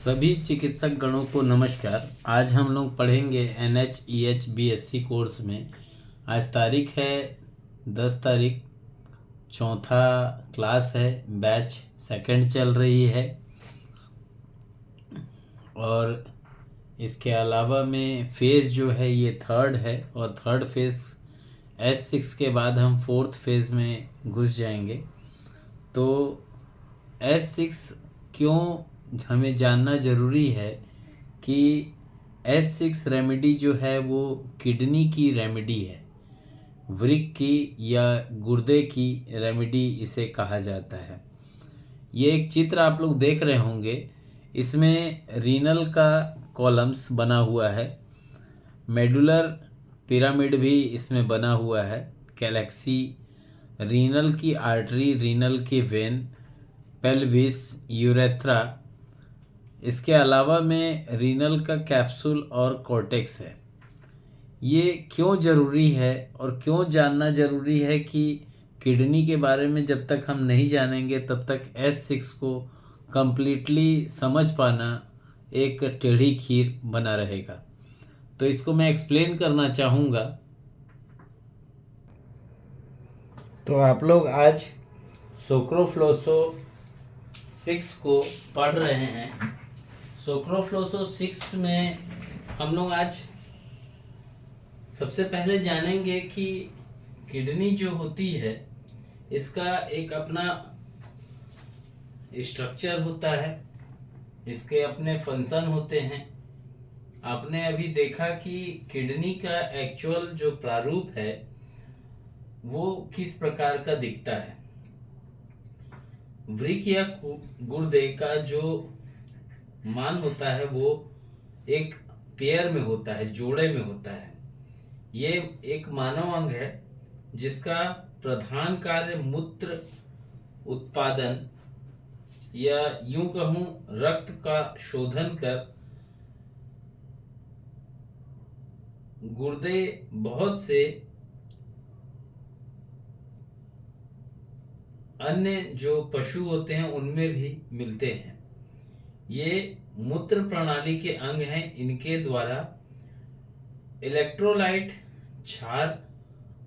सभी चिकित्सक गणों को नमस्कार। आज हम लोग पढ़ेंगे NH BSc कोर्स में। आज तारीख है 10 तारीख, चौथा क्लास है, बैच सेकंड चल रही है। और इसके अलावा में फेज़ जो है ये थर्ड है, और थर्ड फेज़ S6 के बाद हम फोर्थ फेज़ में घुस जाएंगे। तो S6 क्यों हमें जानना ज़रूरी है कि S6 रेमेडी जो है वो किडनी की रेमेडी है, वृक्क की या गुर्दे की रेमेडी इसे कहा जाता है। ये एक चित्र आप लोग देख रहे होंगे, इसमें रीनल का कॉलम्स बना हुआ है, मेडुलर पिरामिड भी इसमें बना हुआ है, कैलेक्सी, रीनल की आर्टरी, रीनल की वेन, पेल्विस, यूरेथ्रा। इसके अलावा में रीनल का कैप्सूल और कॉर्टेक्स है। ये क्यों ज़रूरी है और क्यों जानना ज़रूरी है कि किडनी के बारे में जब तक हम नहीं जानेंगे तब तक S6 को कम्प्लीटली समझ पाना एक टेढ़ी खीर बना रहेगा। तो इसको मैं एक्सप्लेन करना चाहूँगा। तो आप लोग आज सोक्रोफ्लोसो 6 को पढ़ रहे हैं। सोक्रोफ्लोसो 6 में हम लोग आज सबसे पहले जानेंगे कि किडनी जो होती है इसका एक अपना स्ट्रक्चर होता है, इसके अपने फंक्शन होते हैं। आपने अभी देखा कि किडनी का एक्चुअल जो प्रारूप है वो किस प्रकार का दिखता है। वृक्क या गुर्दे का जो मान होता है वो एक पेयर में होता है, जोड़े में होता है। ये एक मानव अंग है जिसका प्रधान कार्य मूत्र उत्पादन या यूं कहूं रक्त का शोधन कर गुर्दे बहुत से अन्य जो पशु होते हैं उनमें भी मिलते हैं। ये मूत्र प्रणाली के अंग हैं। इनके द्वारा इलेक्ट्रोलाइट, क्षार,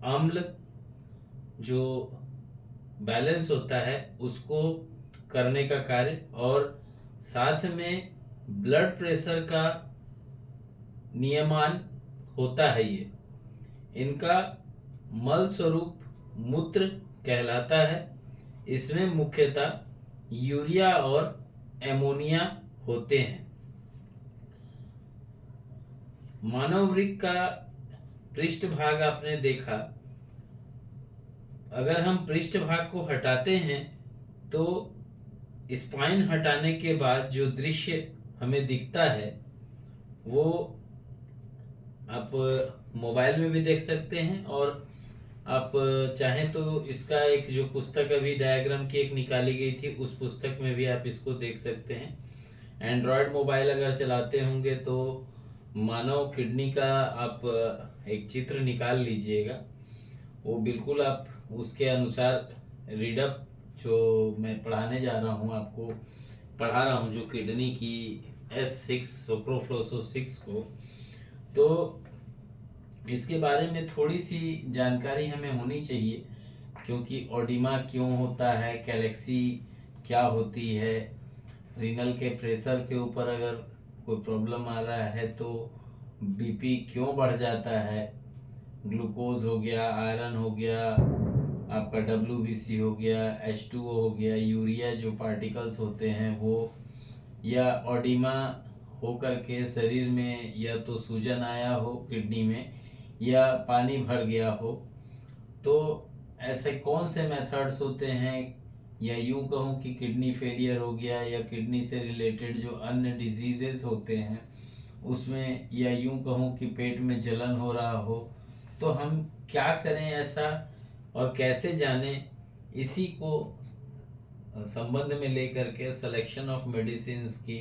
अम्ल जो बैलेंस होता है उसको करने का कार्य, और साथ में ब्लड प्रेशर का नियमन होता है। ये इनका मल स्वरूप मूत्र कहलाता है। इसमें मुख्यतः यूरिया और एमोनिया होते हैं। मानव वृक्क का पृष्ठभाग आपने देखा। अगर हम पृष्ठभाग को हटाते हैं तो स्पाइन हटाने के बाद जो दृश्य हमें दिखता है वो आप मोबाइल में भी देख सकते हैं, और आप चाहें तो इसका एक जो पुस्तक अभी डायग्राम की एक निकाली गई थी उस पुस्तक में भी आप इसको देख सकते हैं। एंड्रॉयड मोबाइल अगर चलाते होंगे तो मानव किडनी का आप एक चित्र निकाल लीजिएगा, वो बिल्कुल आप उसके अनुसार रीडअप जो मैं पढ़ाने जा रहा हूँ, आपको पढ़ा रहा हूँ जो किडनी की S6 सोक्रोफ्लोसो 6 को, तो इसके बारे में थोड़ी सी जानकारी हमें होनी चाहिए। क्योंकि ओडिमा क्यों होता है, कैलेक्सी क्या होती है, रीनल के प्रेशर के ऊपर अगर कोई प्रॉब्लम आ रहा है तो बीपी क्यों बढ़ जाता है, ग्लूकोज हो गया, आयरन हो गया, आपका WBC हो गया, H2O हो गया, यूरिया जो पार्टिकल्स होते हैं वो, या ओडिमा हो करके शरीर में या तो सूजन आया हो किडनी में या पानी भर गया हो। तो ऐसे कौन से मेथड्स होते हैं, या यूं कहूँ कि किडनी फेलियर हो गया या किडनी से रिलेटेड जो अन्य डिजीजेस होते हैं उसमें, या यूं कहूँ कि पेट में जलन हो रहा हो, तो हम क्या करें ऐसा और कैसे जानें, इसी को संबंध में लेकर के सिलेक्शन ऑफ मेडिसिन की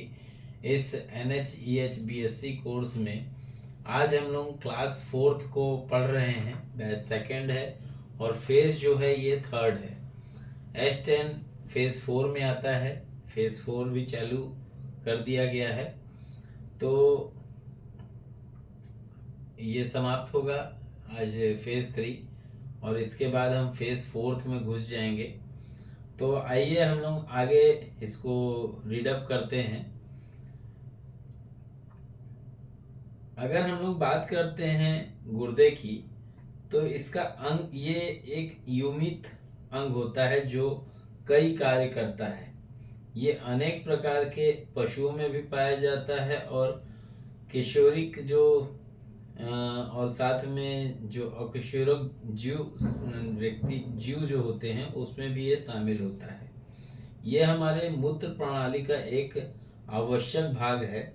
इस NH BSc कोर्स में आज हम लोग क्लास 4th को पढ़ रहे हैं। बैच सेकंड है और फेज जो है ये थर्ड है। S10 फेज 4 में आता है, फेज 4 भी चालू कर दिया गया है। तो ये समाप्त होगा आज फेज़ 3, और इसके बाद हम फेज़ 4 में घुस जाएंगे। तो आइए हम लोग आगे इसको रीडअप करते हैं। अगर हम लोग बात करते हैं गुर्दे की, तो इसका अंग, ये एक युमित अंग होता है जो कई कार्य करता है। ये अनेक प्रकार के पशुओं में भी पाया जाता है, और किशोरिक जो और साथ में जो अकिशोरक जीव जो होते हैं उसमें भी ये शामिल होता है। ये हमारे मूत्र प्रणाली का एक आवश्यक भाग है।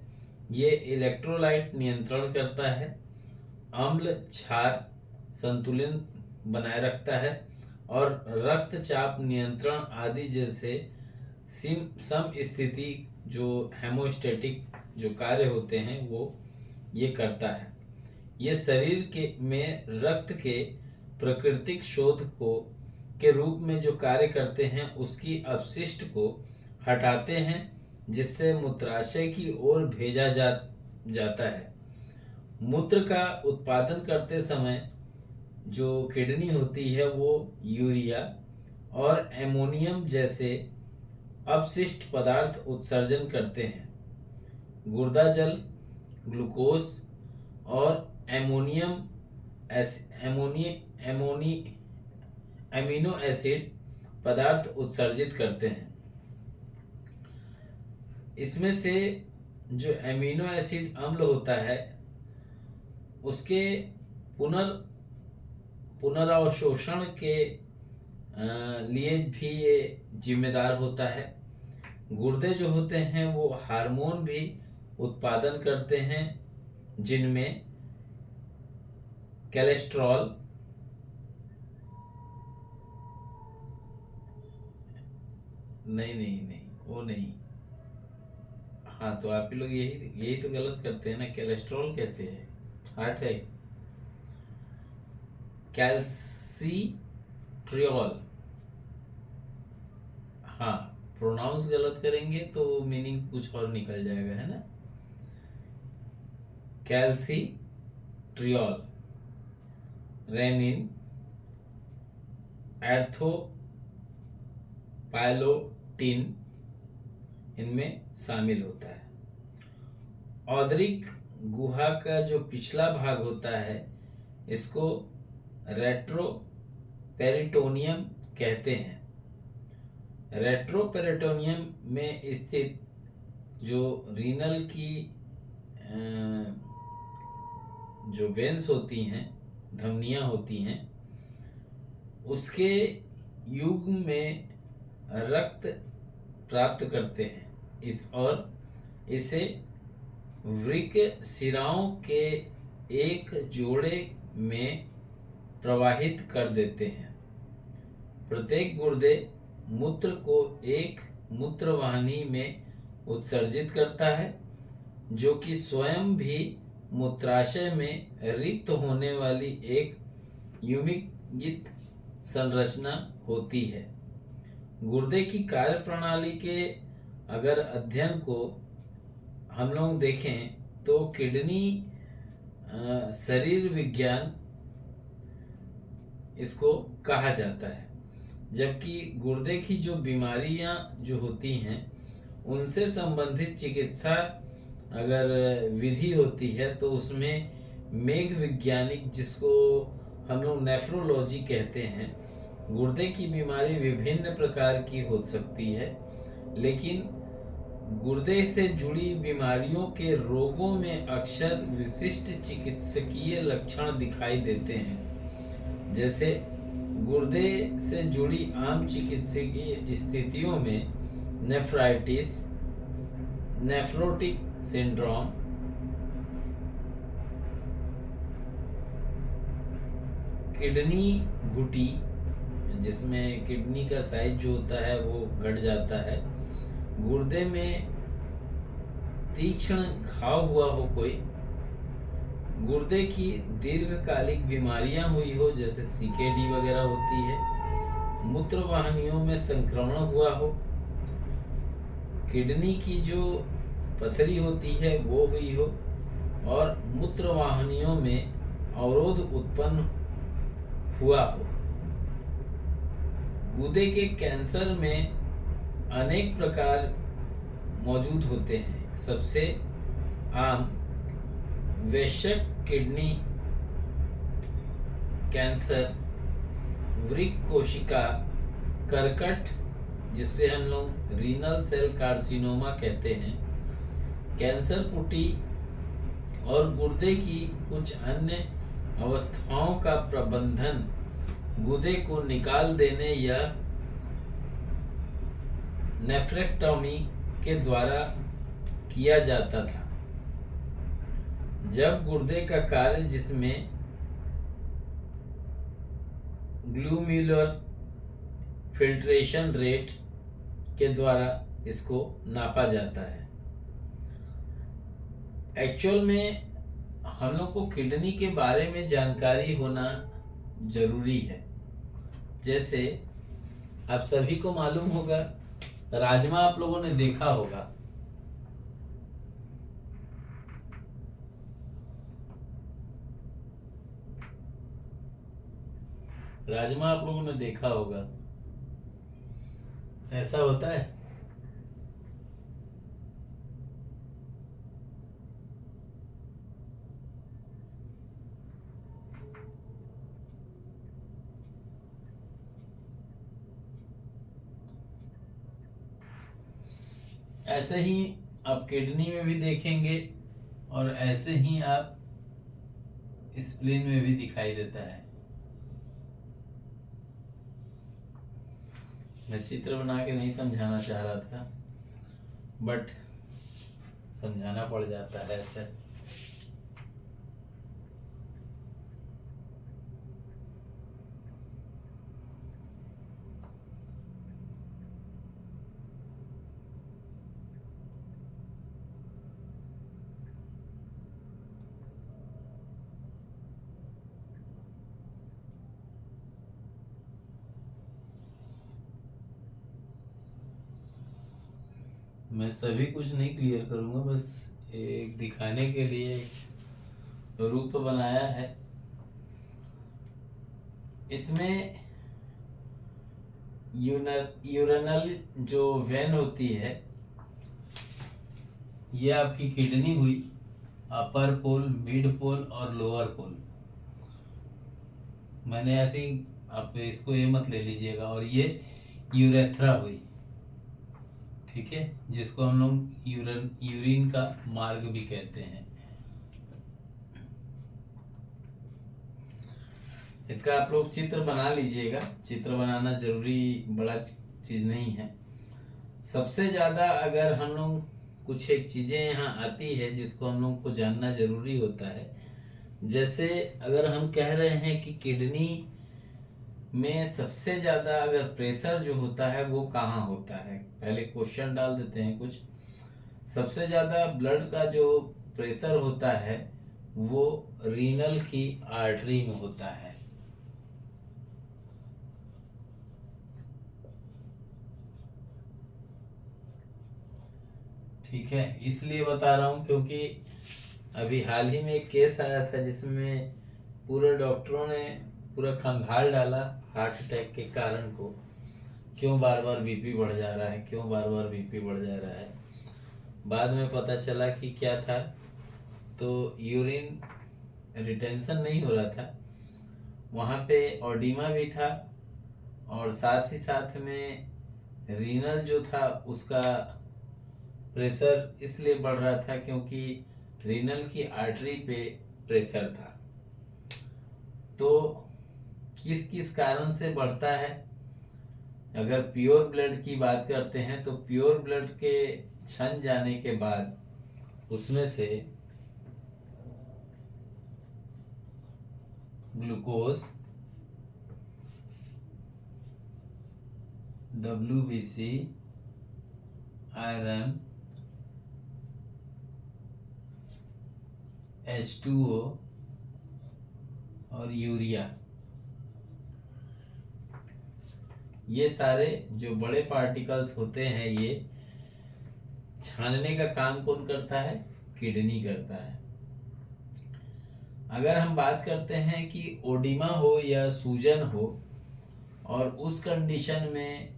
ये इलेक्ट्रोलाइट नियंत्रण करता है, अम्ल क्षार संतुलन बनाए रखता है, और रक्तचाप नियंत्रण आदि जैसे सम स्थिति जो हेमोस्टेटिक जो कार्य होते हैं वो ये करता है। ये शरीर के में रक्त के प्राकृतिक शोध को के रूप में जो कार्य करते हैं उसकी अपशिष्ट को हटाते हैं, जिससे मूत्राशय की ओर भेजा जाता है। मूत्र का उत्पादन करते समय जो किडनी होती है वो यूरिया और एमोनियम जैसे अपशिष्ट पदार्थ उत्सर्जन करते हैं। गुर्दा जल ग्लूकोज और एमिनो एसिड पदार्थ उत्सर्जित करते हैं। इसमें से जो एमिनो एसिड अम्ल होता है उसके पुनरावशोषण के लिए भी ये जिम्मेदार होता है। गुर्दे जो होते हैं वो हार्मोन भी उत्पादन करते हैं, जिनमें कोलेस्ट्रॉल, नहीं वो नहीं, हाँ तो आप लोग यही तो गलत करते हैं ना। कोलेस्ट्रॉल कैसे है? हार्ट है। कैल्सिट्रियोल, हाँ प्रोनाउंस गलत करेंगे तो मीनिंग कुछ और निकल जाएगा, है ना। कैल्सिट्रियोल, रेनिन, एर्थोपाइलोटिन इनमें शामिल होता है। औदरिक गुहा का जो पिछला भाग होता है इसको रेट्रोपेरिटोनियम कहते हैं। रेट्रोपेरिटोनियम में स्थित जो रीनल की जो वेन्स होती हैं, धमनियां होती हैं, उसके युग्म में रक्त प्राप्त करते हैं और इसे वृक्क शिराओं के एक जोड़े में प्रवाहित कर देते हैं। प्रत्येक गुर्दे मूत्र को एक मूत्रवाहिनी में उत्सर्जित करता है, जो कि स्वयं भी मूत्राशय में रिक्त होने वाली एक युग्मित संरचना होती है। गुर्दे की कार्य प्रणाली के अगर अध्ययन को हम लोग देखें तो किडनी शरीर विज्ञान इसको कहा जाता है, जबकि गुर्दे की जो बीमारियां जो होती हैं उनसे संबंधित चिकित्सा अगर विधि होती है तो उसमें मेघ वैज्ञानिक, जिसको हम लोग नेफ्रोलॉजी कहते हैं, गुर्दे की बीमारी विभिन्न प्रकार की हो सकती है, लेकिन गुर्दे से जुड़ी बीमारियों के रोगों में अक्सर विशिष्ट चिकित्सकीय लक्षण दिखाई देते हैं। जैसे गुर्दे से जुड़ी आम चिकित्सकीय स्थितियों में नेफ्राइटिस, नेफ्रोटिक सिंड्रोम, किडनी घुटी, जिसमें किडनी का साइज जो होता है वो घट जाता है, गुर्दे में तीक्ष्ण घाव हुआ हो कोई, गुर्दे की दीर्घकालिक बीमारियां हुई हो जैसे सीकेडी वगैरह होती है, मूत्रवाहिनियों में संक्रमण हुआ हो, किडनी की जो पथरी होती है वो हुई हो, और मूत्रवाहिनियों में अवरोध उत्पन्न हुआ हो। गुर्दे के कैंसर में अनेक प्रकार मौजूद होते हैं। सबसे आम वृषण किडनी कैंसर, वृक्क कोशिका कर्कट जिससे हम लोग रीनल सेल कार्सिनोमा कहते हैं, कैंसर पुटी और गुर्दे की कुछ अन्य अवस्थाओं का प्रबंधन गुर्दे को निकाल देने या नेफ्रेक्टोमी के द्वारा किया जाता था। जब गुर्दे का कार्य जिसमें ग्लूमेरुलर फिल्ट्रेशन रेट के द्वारा इसको नापा जाता है। एक्चुअल में हम लोग को किडनी के बारे में जानकारी होना जरूरी है। जैसे आप सभी को मालूम होगा, राजमा आप लोगों ने देखा होगा। राजमा आप लोगों ने देखा होगा, ऐसा होता है। ऐसे ही आप किडनी में भी देखेंगे और ऐसे ही आप स्प्लीन में भी दिखाई देता है। मैं चित्र बना के नहीं समझाना चाह रहा था, बट समझाना पड़ जाता है ऐसे। मैं सभी कुछ नहीं क्लियर करूंगा, बस एक दिखाने के लिए रूप बनाया है। इसमें यूरिनल जो वेन होती है, ये आपकी किडनी हुई, अपर पोल, मिड पोल और लोअर पोल। मैंने ऐसी, आप इसको ये मत ले लीजिएगा। और ये यूरेथ्रा हुई, ठीक है, जिसको हम लोग यूरिन का मार्ग भी कहते हैं। इसका आप लोग चित्र बना लीजिएगा। चित्र बनाना जरूरी बड़ा चीज नहीं है। सबसे ज्यादा अगर हम लोग कुछ एक चीजें यहाँ आती है जिसको हम लोग को जानना जरूरी होता है। जैसे अगर हम कह रहे हैं कि किडनी में सबसे ज्यादा अगर प्रेशर जो होता है वो कहाँ होता है, पहले क्वेश्चन डाल देते हैं कुछ। सबसे ज्यादा ब्लड का जो प्रेशर होता है वो रीनल की आर्टरी में होता है। ठीक है, इसलिए बता रहा हूं क्योंकि अभी हाल ही में एक केस आया था जिसमें पूरे डॉक्टरों ने पूरा खंगाल डाला हार्ट अटैक के कारण को। क्यों बार बार बीपी बढ़ जा रहा है, क्यों बार बार बीपी बढ़ जा रहा है। बाद में पता चला कि क्या था, तो यूरिन रिटेंशन नहीं हो रहा था, वहाँ पे ऑडिमा भी था, और साथ ही साथ में रीनल जो था उसका प्रेशर इसलिए बढ़ रहा था क्योंकि रीनल की आर्टरी पे प्रेशर था। तो किस किस कारण से बढ़ता है, अगर प्योर ब्लड की बात करते हैं तो प्योर ब्लड के छन जाने के बाद उसमें से ग्लूकोज, WBC, आयरन, H2O और यूरिया, ये सारे जो बड़े पार्टिकल्स होते हैं ये छानने का काम कौन करता है? किडनी करता है। अगर हम बात करते हैं कि ओडिमा हो या सूजन हो और उस कंडीशन में,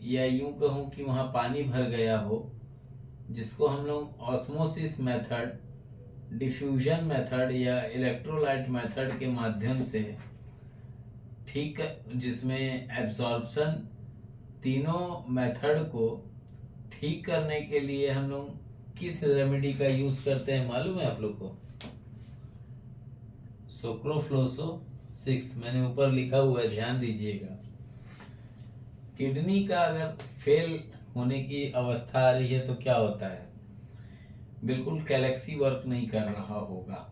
या यूं कहूं कि वहां पानी भर गया हो, जिसको हम लोग ऑस्मोसिस मेथड, डिफ्यूजन मेथड या इलेक्ट्रोलाइट मेथड के माध्यम से ठीक, जिसमें एब्जॉर्प्शन, तीनों मेथड को ठीक करने के लिए हम लोग किस रेमेडी का यूज करते हैं मालूम है आप लोग को? सोक्रोफ्लोसो 6, मैंने ऊपर लिखा हुआ है, ध्यान दीजिएगा। किडनी का अगर फेल होने की अवस्था आ रही है तो क्या होता है? बिल्कुल गैलेक्सी वर्क नहीं कर रहा होगा।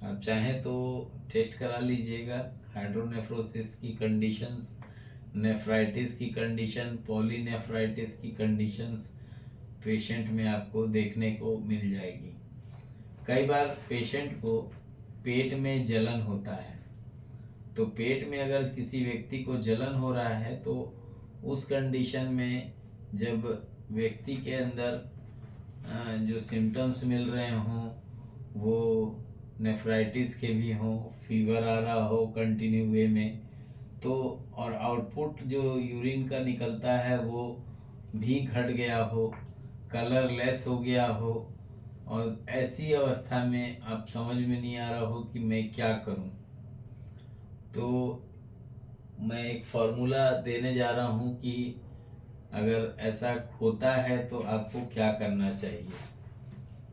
आप चाहें तो टेस्ट करा लीजिएगा। हाइड्रोनेफ्रोसिस की कंडीशंस, नेफ्राइटिस की कंडीशन, पॉलीनेफ्राइटिस की कंडीशंस पेशेंट में आपको देखने को मिल जाएगी। कई बार पेशेंट को पेट में जलन होता है, तो पेट में अगर किसी व्यक्ति को जलन हो रहा है तो उस कंडीशन में जब व्यक्ति के अंदर जो सिम्टम्स मिल रहे हों वो नेफ्राइटिस के भी हों, फीवर आ रहा हो कंटिन्यू वे में, तो और आउटपुट जो यूरिन का निकलता है वो भी घट गया हो, कलरलेस हो गया हो, और ऐसी अवस्था में आप समझ में नहीं आ रहा हो कि मैं क्या करूं, तो मैं एक फार्मूला देने जा रहा हूं कि अगर ऐसा होता है तो आपको क्या करना चाहिए।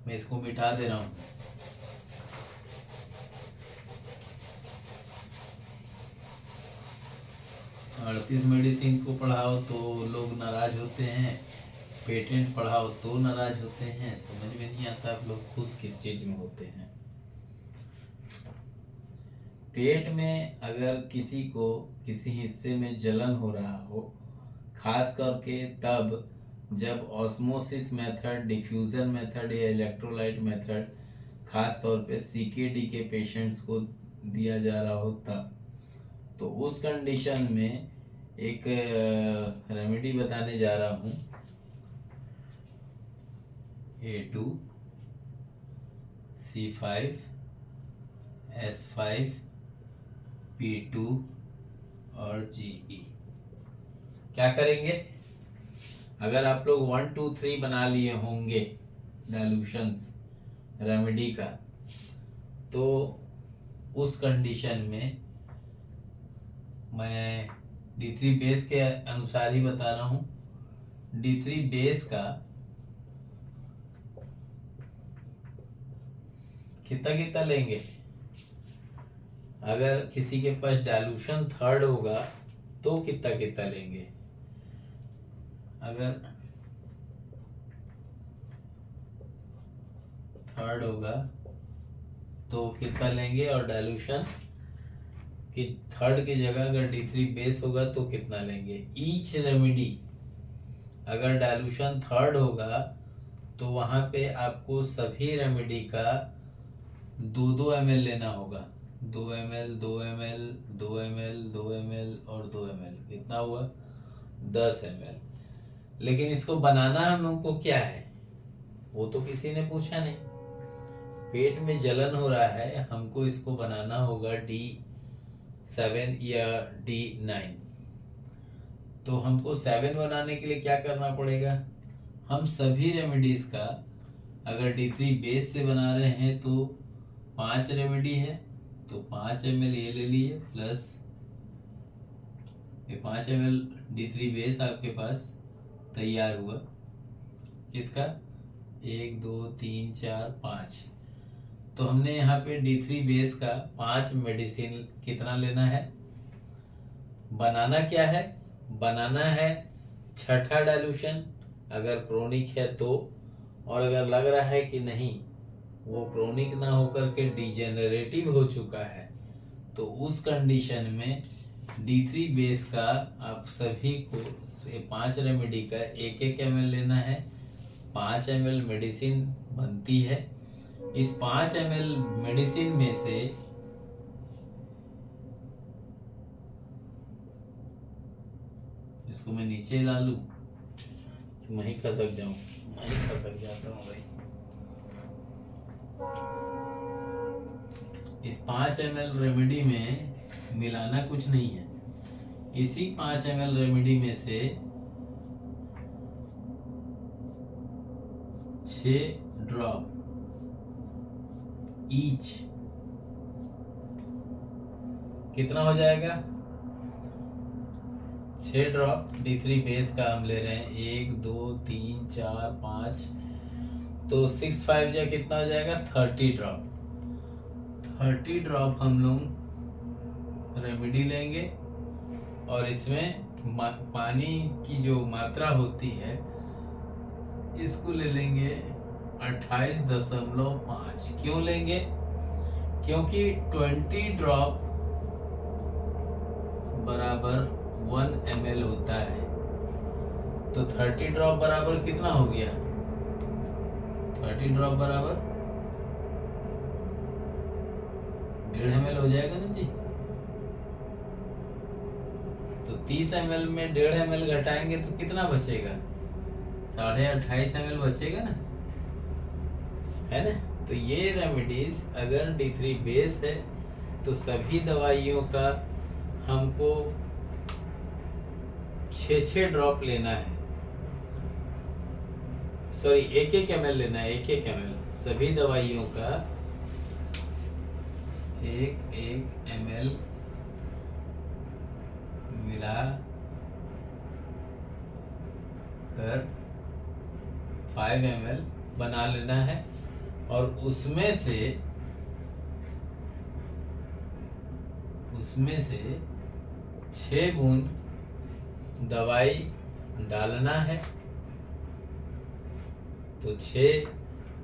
मैं इसको मिटा दे रहा हूं। अड़तीस मेडिसिन को पढ़ाओ तो लोग नाराज होते हैं, पेटेंट पढ़ाओ तो नाराज होते हैं। समझ में नहीं आता आप लोग खुश किस चीज में होते हैं। पेट में अगर किसी को किसी हिस्से में जलन हो रहा हो, खास करके तब जब ऑस्मोसिस मेथड, डिफ्यूजन मेथड या इलेक्ट्रोलाइट मेथड खास तौर पे सीकेडी के पेशेंट्स को दिया जा रहा हो तब, तो उस कंडीशन में एक रेमेडी बताने जा रहा हूँ। A2, C5, S5, P2 और GE। क्या करेंगे? अगर आप लोग 1 2 3 बना लिए होंगे डाइल्यूशंस रेमेडी का, तो उस कंडीशन में मैं D3 बेस के अनुसार ही बता रहा हूँ। D3 बेस का कितना कितना लेंगे? अगर किसी के पास डाइल्यूशन थर्ड होगा तो कितना कितना लेंगे? अगर थर्ड होगा तो कितना लेंगे, और डाइल्यूशन कि थर्ड की जगह अगर D3 बेस होगा तो कितना लेंगे? ईच रेमेडी अगर डाइल्यूशन थर्ड होगा तो वहां पे आपको सभी रेमेडी का 2-2 ml लेना होगा। 2 ml, 2 ml, 2 ml, 2 ml और 2 ml, कितना हुआ? 10 ml। लेकिन इसको बनाना हम लोग को क्या है वो तो किसी ने पूछा नहीं। पेट में जलन हो रहा है, हमको इसको बनाना होगा D7 या D9। तो हमको 7 बनाने के लिए क्या करना पड़ेगा? हम सभी रेमेडीज का अगर D3 बेस से बना रहे हैं तो 5 रेमेडी है, तो 5 ml ये ले लिए, प्लस ये 5 ml D3 बेस आपके पास तैयार हुआ। किसका? 1 2 3 4 5। तो हमने यहाँ पे D3 बेस का 5 मेडिसिन कितना लेना है? बनाना क्या है? बनाना है छठा डाइल्यूशन अगर क्रोनिक है तो, और अगर लग रहा है कि नहीं वो क्रोनिक ना होकर के डिजेनरेटिव हो चुका है, तो उस कंडीशन में D3 बेस का आप सभी को 5 रेमेडी का 1-1 ml लेना है। 5 ml मेडिसिन बनती है। इस 5 ml मेडिसिन में से इसको मैं नीचे ला लूं, वहीं खसक जाऊं। यहीं फंसक जाता हूँ भाई। इस 5 ml रेमेडी में मिलाना कुछ नहीं है। इसी 5 ml रेमेडी में से 6 ड्रॉप ईच कितना हो जाएगा? 6 ड्रॉप D3 बेस का हम ले रहे हैं, 1 2 3 4 5, तो 6 5 या कितना हो जाएगा? 30 ड्रॉप। 30 ड्रॉप हम लोग रेमेडी लेंगे और इसमें पानी की जो मात्रा होती है इसको ले लेंगे 28.5। क्यों लेंगे? क्योंकि 20 ड्रॉप बराबर 1 ml होता है, तो 30 ड्रॉप बराबर कितना हो गया? 30 ड्रॉप बराबर 1.5 ml हो जाएगा ना जी। तो 30 ml में 1.5 ml घटाएंगे तो कितना बचेगा? 28.5 ml बचेगा ना, है ना। तो ये रेमेडीज अगर D3 बेस है तो सभी दवाइयों का हमको 6 ड्रॉप लेना है, सॉरी 1 ml लेना है, 1 ml सभी दवाइयों का 1 ml मिला कर 5 ml बना लेना है और उसमें से 6 बूंद दवाई डालना है। तो 6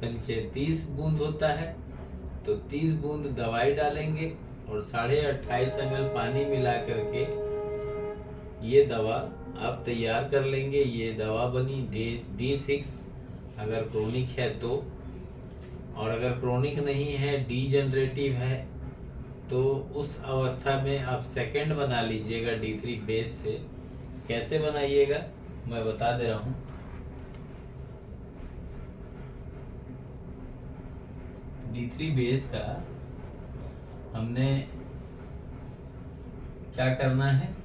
पंचे 30 बूंद होता है, तो 30 बूंद दवाई डालेंगे और 28.5 ml पानी मिला करके ये दवा आप तैयार कर लेंगे। ये दवा बनी D6 अगर क्रोनिक है तो, और अगर क्रोनिक नहीं है, डीजनरेटिव है, तो उस अवस्था में आप सेकंड बना लीजिएगा D3 बेस से। कैसे बनाइएगा मैं बता दे रहा हूँ। D3 बेस का हमने क्या करना है?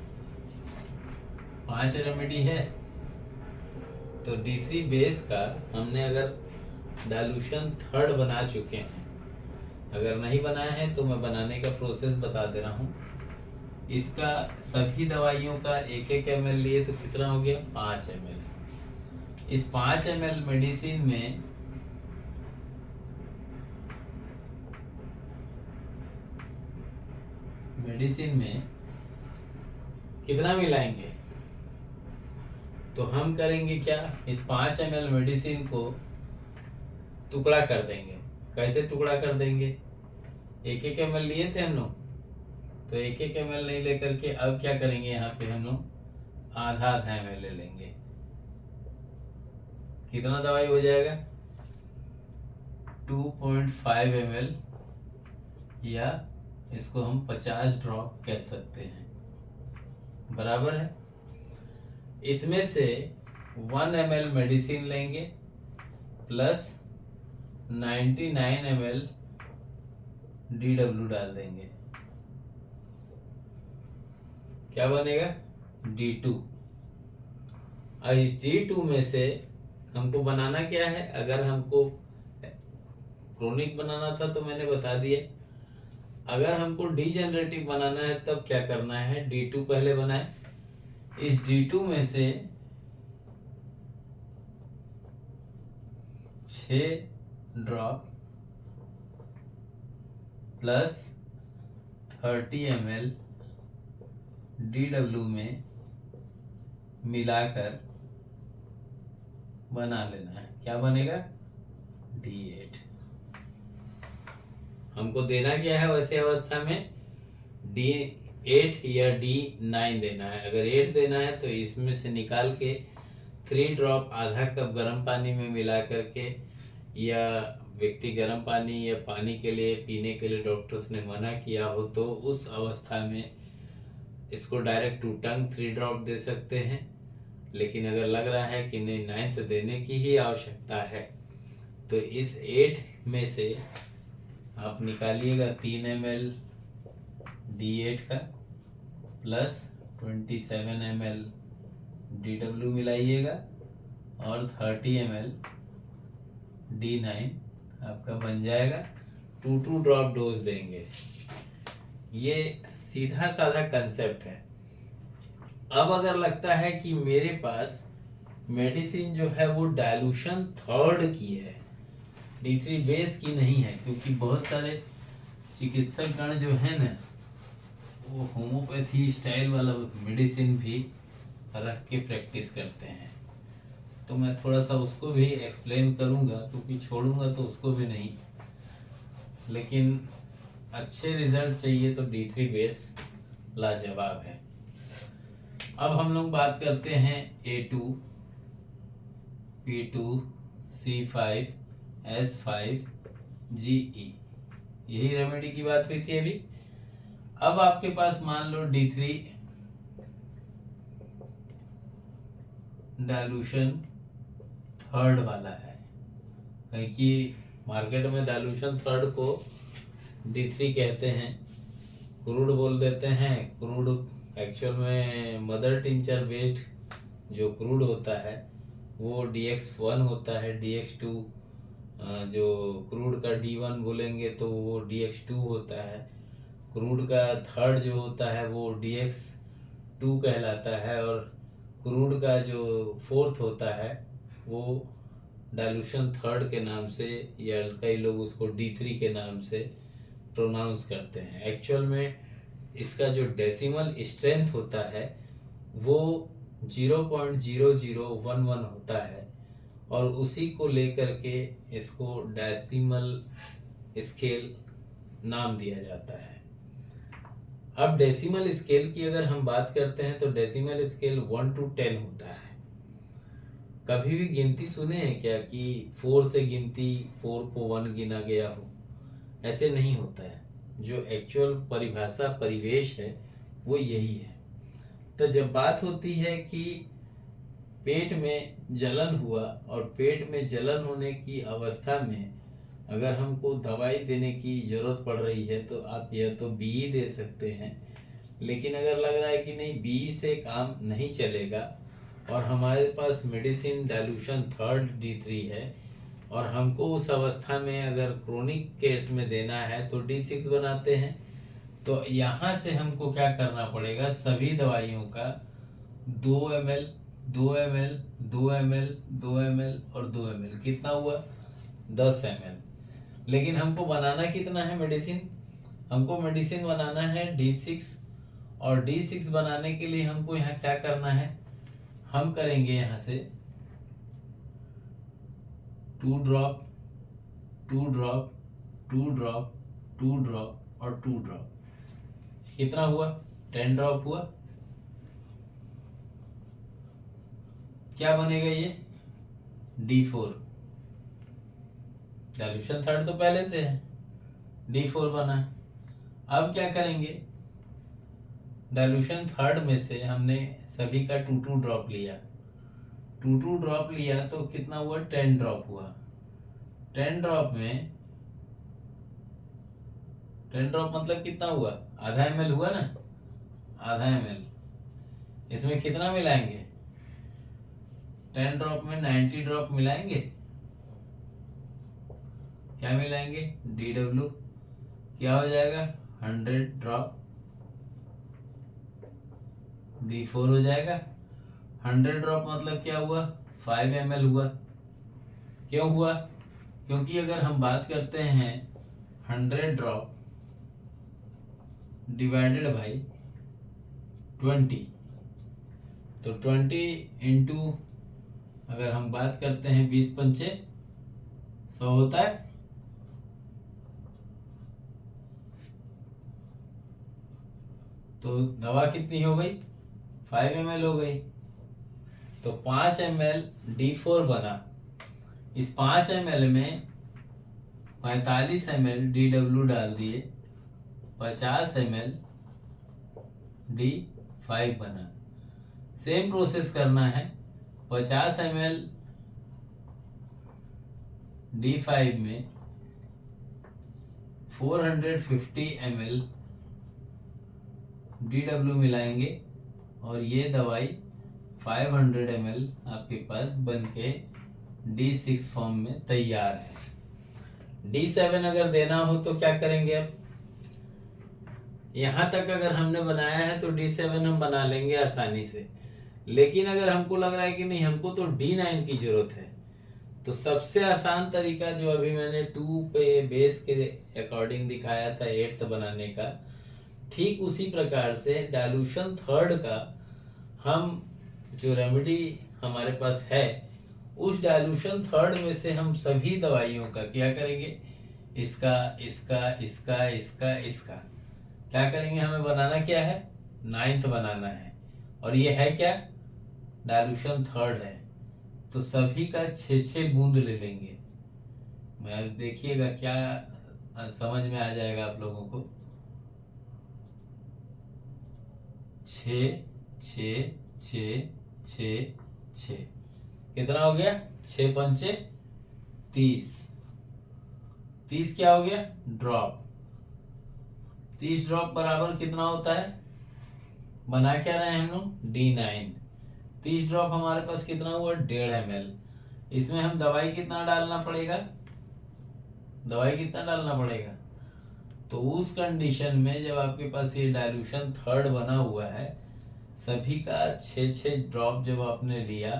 5 रेमेडी है, तो D3 बेस का हमने अगर डाइल्यूशन 3rd बना चुके हैं, अगर नहीं बनाया है तो मैं बनाने का प्रोसेस बता दे रहा हूँ। इसका सभी दवाइयों का 1 ml लिए तो कितना हो गया? 5 ml। इस 5 ml मेडिसिन में कितना मिलाएंगे? तो हम करेंगे क्या? इस 5 ml मेडिसिन को टुकड़ा कर देंगे। कैसे टुकड़ा कर देंगे? 1 ml लिए थे हम लोग, तो 1 ml नहीं लेकर के अब क्या करेंगे? यहाँ पे हम लोग आधा ml ले लेंगे। कितना दवाई हो जाएगा? 2.5 ml, या इसको हम 50 ड्रॉप कह सकते हैं, बराबर है। इसमें से 1 ml मेडिसिन लेंगे प्लस 99 ml DW डाल देंगे। क्या बनेगा? D2। और इस D2 में से हमको बनाना क्या है? अगर हमको क्रोनिक बनाना था तो मैंने बता दिया। अगर हमको डीजनरेटिव बनाना है तब क्या करना है? D2 पहले बनाए। इस D2 में से 6 ड्रॉप प्लस 30 ml DW में मिलाकर बना लेना है। क्या बनेगा? D8। हमको देना क्या है वैसे अवस्था में? D8 या D9 देना है। अगर 8 देना है तो इसमें से निकाल के 3 ड्रॉप आधा कप गर्म पानी में मिला करके, या व्यक्ति गर्म पानी या पानी के लिए पीने के लिए डॉक्टर्स ने मना किया हो तो उस अवस्था में इसको डायरेक्ट टू टंग 3 ड्रॉप दे सकते हैं। लेकिन अगर लग रहा है कि नहीं 9th देने की ही आवश्यकता है तो इस 8 में से आप निकालिएगा 3 ml D8 का प्लस 27 ml DW मिलाइएगा और 30 ml D9 आपका बन जाएगा। 2 ड्रॉप डोज देंगे। ये सीधा साधा कंसेप्ट है। अब अगर लगता है कि मेरे पास मेडिसिन जो है वो डायलूशन 3rd की है, D3 बेस की नहीं है, क्योंकि बहुत सारे चिकित्सक गण जो है ना वो होम्योपैथी स्टाइल वाला मेडिसिन भी रख के प्रैक्टिस करते हैं, तो मैं थोड़ा सा उसको भी एक्सप्लेन करूंगा, क्योंकि छोड़ूंगा तो उसको भी नहीं। लेकिन अच्छे रिजल्ट चाहिए तो D3 बेस लाजवाब है। अब हम लोग बात करते हैं A2, P2, C5, S5, GE। यही रेमेडी की बात हुई थी अभी। अब आपके पास मान लो D3 डायलूशन 3rd वाला है, क्योंकि मार्केट में डायलूशन 3rd को D3 कहते हैं, क्रूड बोल देते हैं। क्रूड एक्चुअल में मदर टिंचर बेस्ड जो क्रूड होता है वो DX1 होता है। DX2 जो क्रूड का D1 बोलेंगे तो वो DX2 होता है। क्रूड का 3rd जो होता है वो DX2 कहलाता है, और क्रूड का जो 4th होता है वो डायलूशन 3rd के नाम से, या कई लोग उसको D3 के नाम से प्रोनाउंस करते हैं। एक्चुअल में इसका जो डेसिमल स्ट्रेंथ होता है वो 0.0011 होता है, और उसी को लेकर के इसको डेसिमल स्केल नाम दिया जाता है। अब डेसिमल स्केल की अगर हम बात करते हैं तो डेसिमल स्केल 1 to 10 होता है। कभी भी गिनती सुने हैं क्या कि 4 से गिनती 4 को 1 गिना गया हो? ऐसे नहीं होता है। जो एक्चुअल परिभाषा परिवेश है वो यही है। तो जब बात होती है कि पेट में जलन हुआ, और पेट में जलन होने की अवस्था में अगर हमको दवाई देने की ज़रूरत पड़ रही है तो आप यह तो BE दे सकते हैं। लेकिन अगर लग रहा है कि नहीं BE से काम नहीं चलेगा और हमारे पास मेडिसिन डायलूशन 3rd D3 है, और हमको उस अवस्था में अगर क्रोनिक केस में देना है तो D6 बनाते हैं। तो यहाँ से हमको क्या करना पड़ेगा, सभी दवाइयों का 2 ml 2 ml 2 ml 2 ml और 2 ml, कितना हुआ 10 ml। लेकिन हमको बनाना कितना है मेडिसिन, हमको मेडिसिन बनाना है D6, और D6 बनाने के लिए हमको यहाँ क्या करना है, हम करेंगे यहाँ से 2 ड्रॉप 2 ड्रॉप 2 ड्रॉप 2 ड्रॉप और 2 ड्रॉप। कितना हुआ 10 ड्रॉप हुआ। क्या बनेगा ये D4। डायलूशन 3rd तो पहले से है, D4 बना। अब क्या करेंगे, डायलूशन 3rd में से हमने सभी का 2 ड्रॉप लिया, 2 ड्रॉप लिया तो कितना हुआ 10 ड्रॉप हुआ। 10 ड्रॉप में 10 ड्रॉप मतलब कितना हुआ, आधा ml हुआ ना, आधा ml। इसमें कितना मिलाएंगे, 10 ड्रॉप में 90 ड्रॉप मिलाएंगे। क्या मिलाएंगे DW, क्या हो जाएगा 100 ड्रॉप, D4 हो जाएगा। 100 ड्रॉप मतलब क्या हुआ 5 ml हुआ। क्यों हुआ, क्योंकि अगर हम बात करते हैं 100 ड्रॉप डिवाइडेड बाई 20, तो 20 इंटू अगर हम बात करते हैं 20 पंचे 100 होता है। तो दवा कितनी हो गई 5 ml हो गई। तो 5 ml D4 बना। इस 5 ml में 45 ml DW डाल दिए, 50 ml D5 बना। सेम प्रोसेस करना है, 50 ml D5 में 450 ml DW मिलाएंगे और ये दवाई 500 ml आपके पास बनके D6 फॉर्म में तैयार है। D7 अगर देना हो तो क्या करेंगे? अब यहाँ तक अगर हमने बनाया है तो D7 हम बना लेंगे आसानी से, लेकिन अगर हमको लग रहा है कि नहीं हमको तो D9 की जरूरत है, तो सबसे आसान तरीका जो अभी मैंने 2 पे बेस के अकॉर्डिंग दिखाया था 8th बनाने का, ठीक उसी प्रकार से डाइल्यूशन थर्ड का हम जो रेमेडी हमारे पास है उस डाइल्यूशन थर्ड में से हम सभी दवाइयों का क्या करेंगे, इसका इसका इसका इसका इसका क्या करेंगे, हमें बनाना क्या है, 9th बनाना है और ये है क्या, डाइल्यूशन थर्ड है, तो सभी का 6-6 बूंद ले लेंगे। मैं देखिएगा क्या समझ में आ जाएगा आप लोगों को। 6 6 6 6 6 कितना हो गया, 6 पंचे 30, 30 क्या हो गया ड्रॉप, 30 ड्रॉप बराबर कितना होता है, बना क्या रहे हैं हम लोग D9, 30 ड्रॉप हमारे पास कितना हुआ 1.5 ml, इसमें हम दवाई कितना डालना पड़ेगा, दवाई कितना डालना पड़ेगा, तो उस कंडीशन में जब आपके पास ये डाइल्यूशन थर्ड बना हुआ है सभी का 6-6 ड्रॉप जब आपने लिया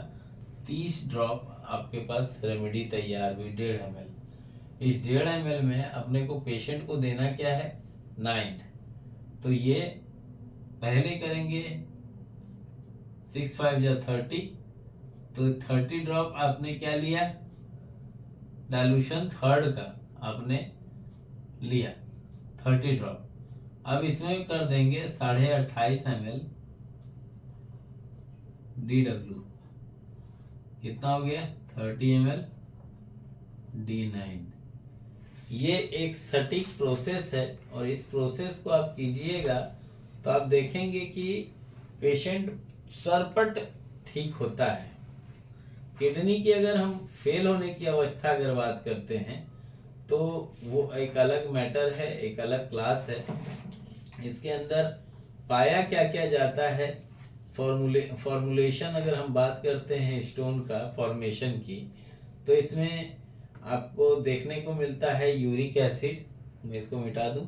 30 ड्रॉप आपके पास रेमेडी तैयार हुई 1.5 ml। इस 1.5 ml में अपने को पेशेंट को देना क्या है 9th, तो ये पहले करेंगे 6 5 या 30, तो 30 ड्रॉप आपने क्या लिया, डाइल्यूशन थर्ड का आपने लिया 30 ड्रॉप, अब इसमें कर देंगे 28.5 ml DW, कितना हो गया 30 ml D9। ये एक सटीक प्रोसेस है और इस प्रोसेस को आप कीजिएगा तो आप देखेंगे कि पेशेंट सरपट ठीक होता है। किडनी की अगर हम फेल होने की अवस्था अगर बात करते हैं तो वो एक अलग मैटर है, एक अलग क्लास है। इसके अंदर पाया क्या क्या जाता है, फॉर्मुलेशन अगर हम बात करते हैं स्टोन का फॉर्मेशन की, तो इसमें आपको देखने को मिलता है यूरिक एसिड, मैं इसको मिटा दूं,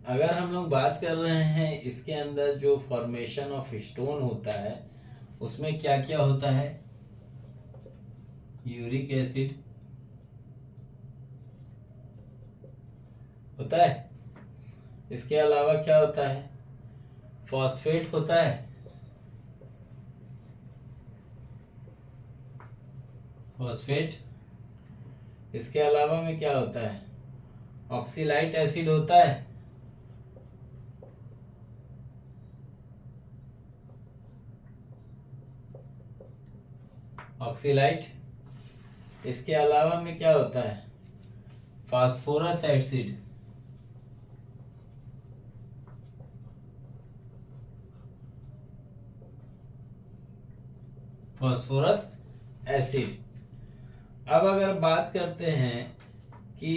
अगर हम लोग बात कर रहे हैं इसके अंदर जो फॉर्मेशन ऑफ स्टोन होता है उसमें क्या क्या होता है, यूरिक एसिड होता है, इसके अलावा क्या होता है, फॉस्फेट होता है, फॉस्फेट, इसके अलावा में क्या होता है, ऑक्सीलाइट एसिड होता है, ऑक्सीलाइट, इसके अलावा में क्या होता है, फास्फोरस एसिड, फास्फोरस एसिड। अब अगर बात करते हैं कि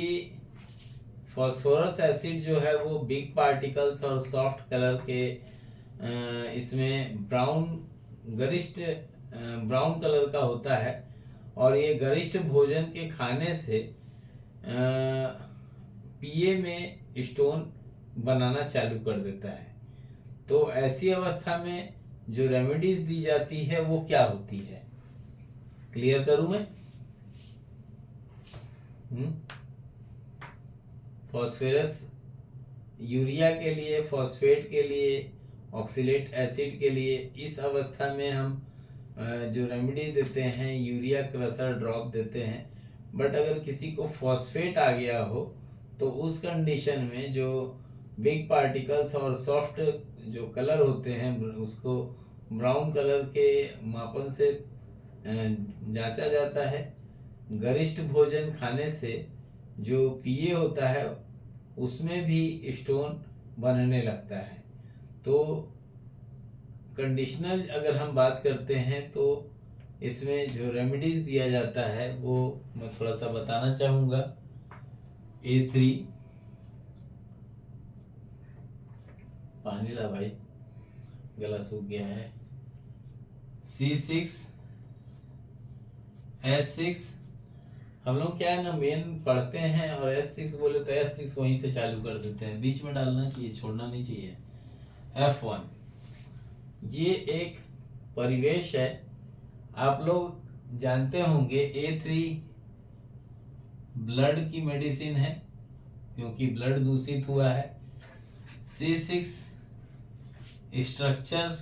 फास्फोरस एसिड जो है वो बिग पार्टिकल्स और सॉफ्ट कलर के इसमें ब्राउन गरिष्ठ ब्राउन कलर का होता है और ये गरिष्ठ भोजन के खाने से पीए में स्टोन बनाना चालू कर देता है। तो ऐसी अवस्था में जो रेमेडीज दी जाती है वो क्या होती है, क्लियर करूं मैं, फॉस्फोरस यूरिया के लिए, फॉस्फेट के लिए, ऑक्सीलेट एसिड के लिए, इस अवस्था में हम जो रेमेडी देते हैं यूरिया क्रशर ड्रॉप देते हैं। बट अगर किसी को फॉस्फेट आ गया हो तो उस कंडीशन में जो बिग पार्टिकल्स और सॉफ्ट जो कलर होते हैं उसको ब्राउन कलर के मापन से जांचा जाता है। गरिष्ठ भोजन खाने से जो पीए होता है उसमें भी स्टोन बनने लगता है। तो कंडीशनल अगर हम बात करते हैं तो इसमें जो रेमेडीज दिया जाता है वो मैं थोड़ा सा बताना चाहूँगा। A3 पानी ला भाई, गला सूख गया है। C6 S6, हम लोग क्या है ना मेन पढ़ते हैं और S6 बोले तो S6 वहीं से चालू कर देते हैं, बीच में डालना चाहिए, छोड़ना नहीं चाहिए। F1 ये एक परिवेश है, आप लोग जानते होंगे। A3 ब्लड की मेडिसिन है क्योंकि ब्लड दूषित हुआ है। C6 स्ट्रक्चर,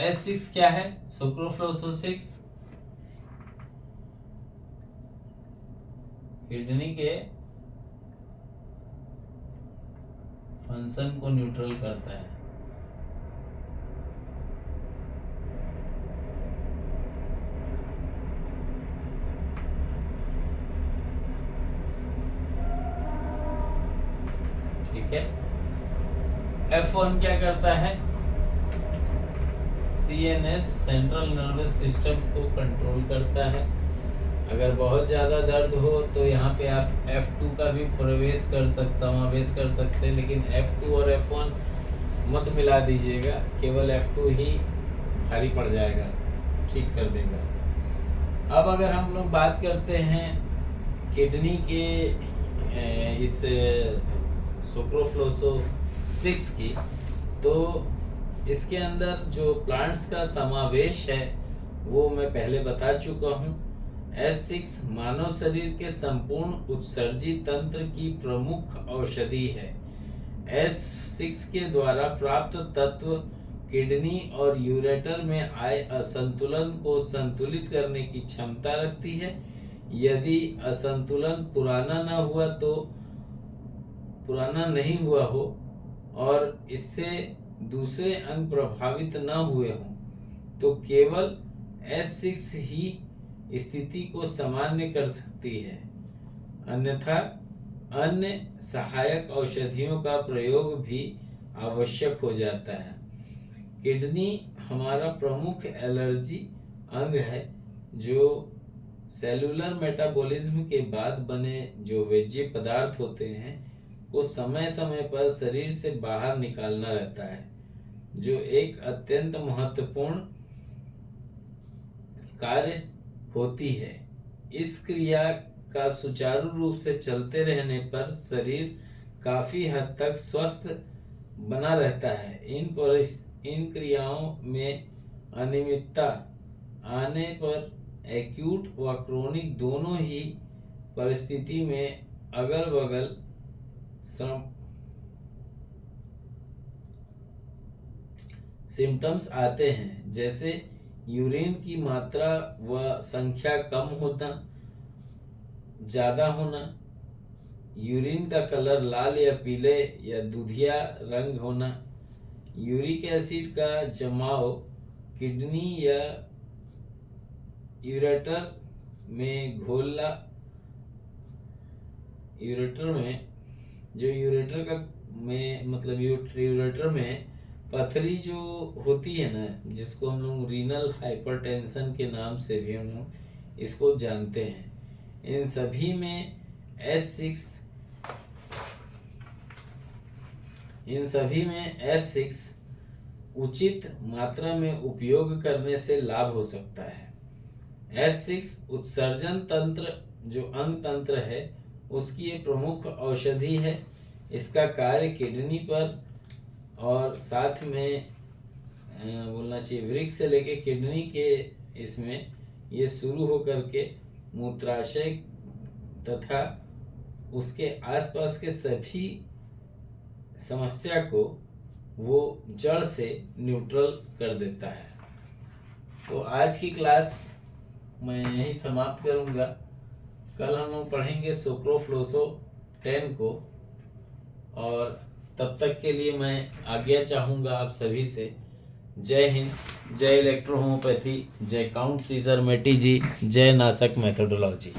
S6 क्या है? सुक्रोफ्लोसोसिस, किडनी के फंक्शन को न्यूट्रल करता है। ठीक है। F1 क्या करता है? CNS सेंट्रल नर्वस सिस्टम को कंट्रोल करता है। अगर बहुत ज़्यादा दर्द हो तो यहाँ पे आप F2 का भी समावेश कर सकते हैं, लेकिन F2 और F1 मत मिला दीजिएगा, केवल F2 ही भारी पड़ जाएगा, ठीक कर देगा। अब अगर हम लोग बात करते हैं किडनी के इस सुक्रोफ्लोसोसिस की, तो इसके अंदर जो प्लांट्स का समावेश है वो मैं पहले बता चुका हूँ। S6 मानव शरीर के संपूर्ण उत्सर्जी तंत्र की प्रमुख औषधि है। S6 के द्वारा प्राप्त तत्व किडनी और यूरेटर में आए असंतुलन को संतुलित करने की क्षमता रखती है। यदि असंतुलन पुराना नहीं हुआ हो और इससे दूसरे अंग प्रभावित न हुए हों तो केवल S6 ही स्थिति को सामान्य कर सकती है, अन्यथा अन्य सहायक औषधियों का प्रयोग भी आवश्यक हो जाता है। किडनी हमारा प्रमुख एलर्जी अंग है, जो सेलुलर मेटाबॉलिज्म के बाद बने जो वेज्य पदार्थ होते हैं को समय समय पर शरीर से बाहर निकालना रहता है, जो एक अत्यंत महत्वपूर्ण कार्य होती है। इस क्रिया का सुचारू रूप से चलते रहने पर शरीर काफी हद तक स्वस्थ बना रहता है। इन क्रियाओं में अनियमितता आने पर एक्यूट व क्रोनिक दोनों ही परिस्थिति में अगल बगल सिम्टम्स आते हैं, जैसे यूरिन की मात्रा व संख्या कम होना, ज्यादा होना, यूरिन का कलर लाल या पीले या दूधिया रंग होना, यूरिक एसिड का जमाव किडनी या यूरेटर में घोलना, यूरेटर में पथरी जो होती है ना, जिसको हम लोग रीनल हाइपरटेंशन के नाम से भी हम लोग इसको जानते हैं, इन सभी में S6 उचित मात्रा में उपयोग करने से लाभ हो सकता है। S6 उत्सर्जन तंत्र जो अंग तंत्र है उसकी एक प्रमुख औषधि है। इसका कार्य किडनी पर और साथ में बोलना चाहिए वृक्क से लेके किडनी के इसमें ये शुरू होकर के मूत्राशय तथा उसके आसपास के सभी समस्या को वो जड़ से न्यूट्रल कर देता है। तो आज की क्लास मैं यहीं समाप्त करूँगा। कल हम लोग पढ़ेंगे सुक्रोफ्लोसो 10 को, और तब तक के लिए मैं आज्ञा चाहूँगा आप सभी से। जय हिंद, जय इलेक्ट्रो होम्योपैथी, जय काउंट सीजर मेटी जी, जय नासक मेथोडोलॉजी।